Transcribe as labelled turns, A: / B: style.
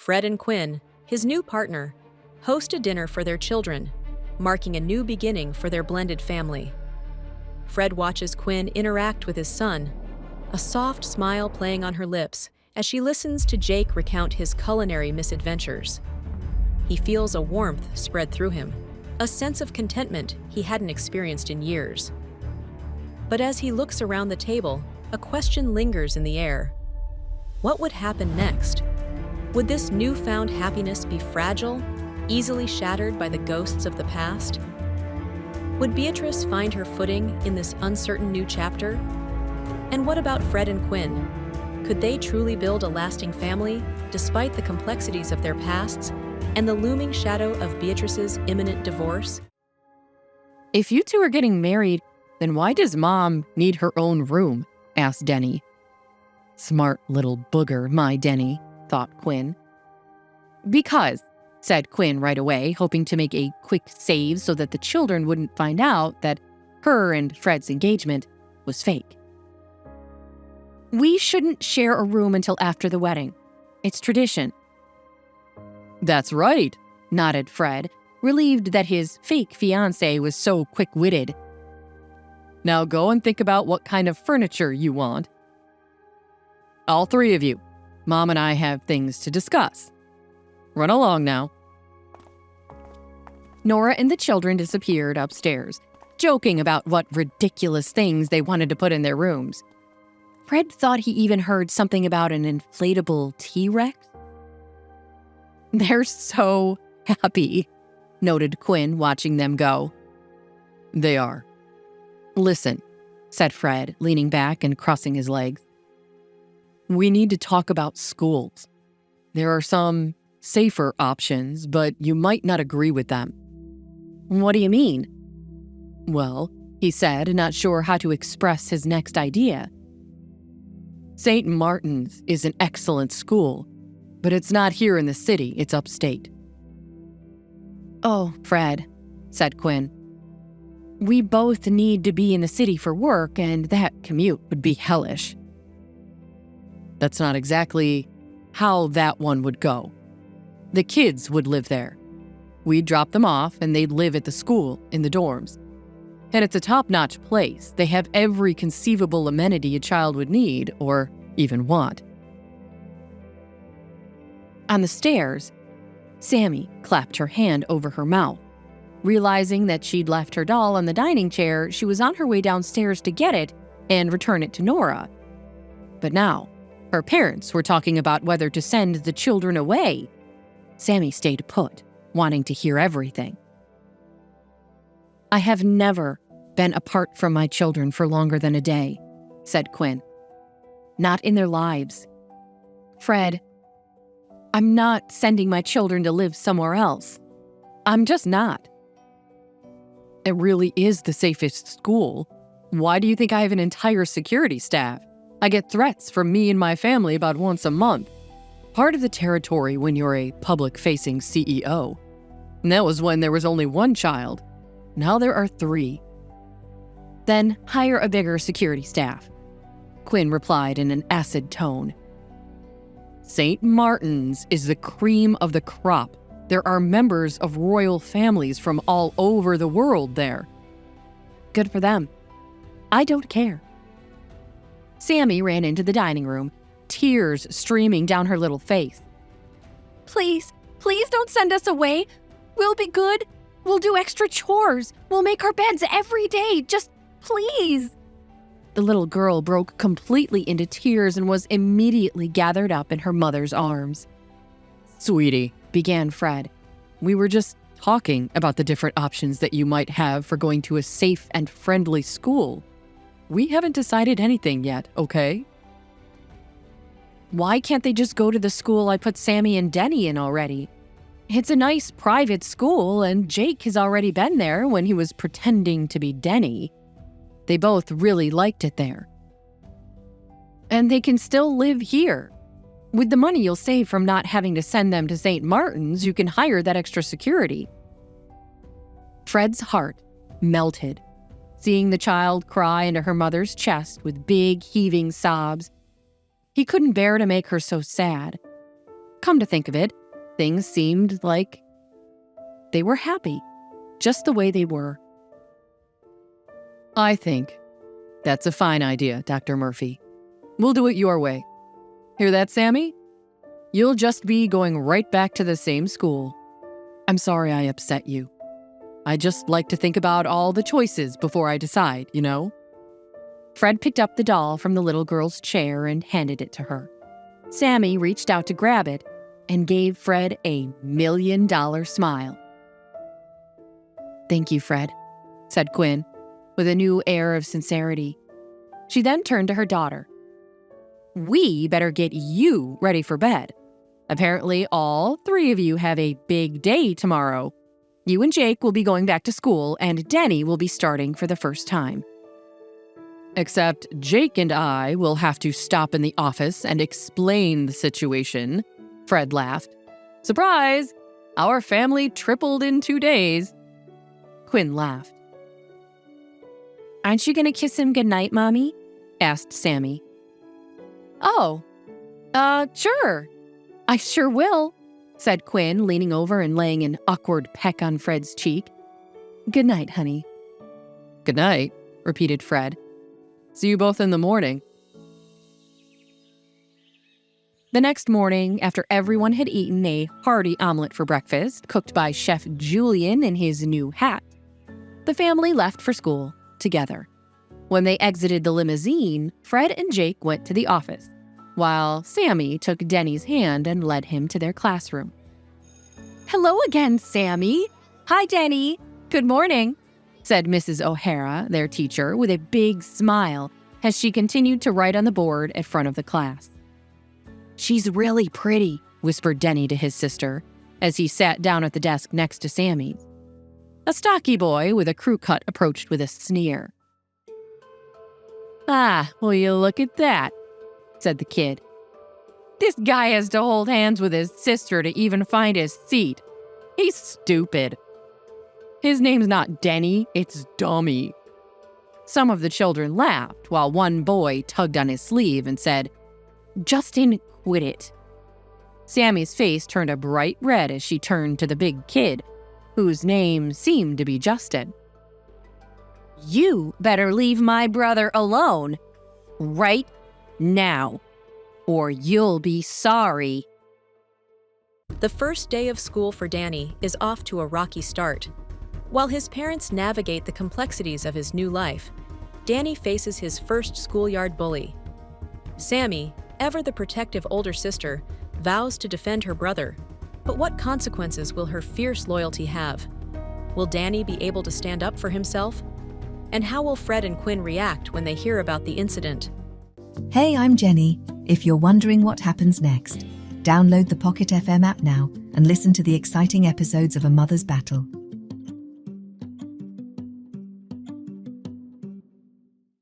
A: Fred and Quinn, his new partner, host a dinner for their children, marking a new beginning for their blended family. Fred watches Quinn interact with his son, a soft smile playing on her lips as she listens to Jake recount his culinary misadventures. He feels a warmth spread through him, a sense of contentment he hadn't experienced in years. But as he looks around the table, a question lingers in the air. What would happen next? Would this newfound happiness be fragile, easily shattered by the ghosts of the past? Would Beatrice find her footing in this uncertain new chapter? And what about Fred and Quinn? Could they truly build a lasting family, despite the complexities of their pasts and the looming shadow of Beatrice's imminent divorce?
B: If you two are getting married, then why does Mom need her own room? Asked Denny. Smart little booger, my Denny, thought Quinn. Because, said Quinn right away, hoping to make a quick save so that the children wouldn't find out that her and Fred's engagement was fake. We shouldn't share a room until after the wedding. It's tradition. That's right, nodded Fred, relieved that his fake fiancé was so quick-witted. Now go and think about what kind of furniture you want. All three of you. Mom and I have things to discuss. Run along now. Nora and the children disappeared upstairs, joking about what ridiculous things they wanted to put in their rooms. Fred thought he even heard something about an inflatable T-Rex. They're so happy, noted Quinn, watching them go. They are. Listen, said Fred, leaning back and crossing his legs. We need to talk about schools. There are some safer options, but you might not agree with them. What do you mean? Well, he said, not sure how to express his next idea. St. Martin's is an excellent school, but it's not here in the city, it's upstate. Oh, Fred, said Quinn. We both need to be in the city for work, and that commute would be hellish. That's not exactly how that one would go. The kids would live there. We'd drop them off, and they'd live at the school in the dorms. And it's a top-notch place. They have every conceivable amenity a child would need or even want. On the stairs, Sammy clapped her hand over her mouth. Realizing that she'd left her doll on the dining chair, she was on her way downstairs to get it and return it to Nora. But now, her parents were talking about whether to send the children away. Sammy stayed put, wanting to hear everything. I have never been apart from my children for longer than a day, said Quinn. Not in their lives. Fred, I'm not sending my children to live somewhere else. I'm just not. It really is the safest school. Why do you think I have an entire security staff? I get threats from me and my family about once a month. Part of the territory when you're a public-facing CEO. And that was when there was only one child. Now there are 3. Then hire a bigger security staff, Quinn replied in an acid tone. St. Martin's is the cream of the crop. There are members of royal families from all over the world there. Good for them. I don't care. Sammy ran into the dining room, tears streaming down her little face. Please don't send us away. We'll be good. We'll do extra chores. We'll make our beds every day. Just please. The little girl broke completely into tears and was immediately gathered up in her mother's arms. Sweetie, began Fred, we were just talking about the different options that you might have for going to a safe and friendly school. We haven't decided anything yet, okay? Why can't they just go to the school I put Sammy and Denny in already? It's a nice private school, and Jake has already been there when he was pretending to be Denny. They both really liked it there. And they can still live here. With the money you'll save from not having to send them to St. Martin's, you can hire that extra security. Fred's heart melted, seeing the child cry into her mother's chest with big, heaving sobs. He couldn't bear to make her so sad. Come to think of it, things seemed like they were happy, just the way they were. I think that's a fine idea, Dr. Murphy. We'll do it your way. Hear that, Sammy? You'll just be going right back to the same school. I'm sorry I upset you. I just like to think about all the choices before I decide, you know? Fred picked up the doll from the little girl's chair and handed it to her. Sammy reached out to grab it and gave Fred a $1 million smile. Thank you, Fred, said Quinn, with a new air of sincerity. She then turned to her daughter. We better get you ready for bed. Apparently, all three of you have a big day tomorrow. You and Jake will be going back to school, and Denny will be starting for the first time. Except Jake and I will have to stop in the office and explain the situation, Fred laughed. Surprise! Our family tripled in 2 days. Quinn laughed. Aren't you going to kiss him goodnight, Mommy? Asked Sammy. Oh, sure. I sure will, said Quinn, leaning over and laying an awkward peck on Fred's cheek. Good night, honey. Good night, repeated Fred. See you both in the morning. The next morning, after everyone had eaten a hearty omelet for breakfast, cooked by Chef Julian in his new hat, the family left for school together. When they exited the limousine, Fred and Jake went to the office, while Sammy took Denny's hand and led him to their classroom. Hello again, Sammy. Hi, Denny. Good morning, said Mrs. O'Hara, their teacher, with a big smile as she continued to write on the board in front of the class. She's really pretty, whispered Denny to his sister as he sat down at the desk next to Sammy's. A stocky boy with a crew cut approached with a sneer. Ah, will you look at that, said the kid. This guy has to hold hands with his sister to even find his seat. He's stupid. His name's not Denny, it's Dummy. Some of the children laughed while one boy tugged on his sleeve and said, Justin, quit it. Sammy's face turned a bright red as she turned to the big kid, whose name seemed to be Justin. You better leave my brother alone right now, or you'll be sorry.
A: The first day of school for Danny is off to a rocky start. While his parents navigate the complexities of his new life, Danny faces his first schoolyard bully. Sammy, ever the protective older sister, vows to defend her brother. But what consequences will her fierce loyalty have? Will Danny be able to stand up for himself? And how will Fred and Quinn react when they hear about the incident?
C: Hey, I'm Jenny. If you're wondering what happens next, download the Pocket FM app now and listen to the exciting episodes of A Mother's Battle.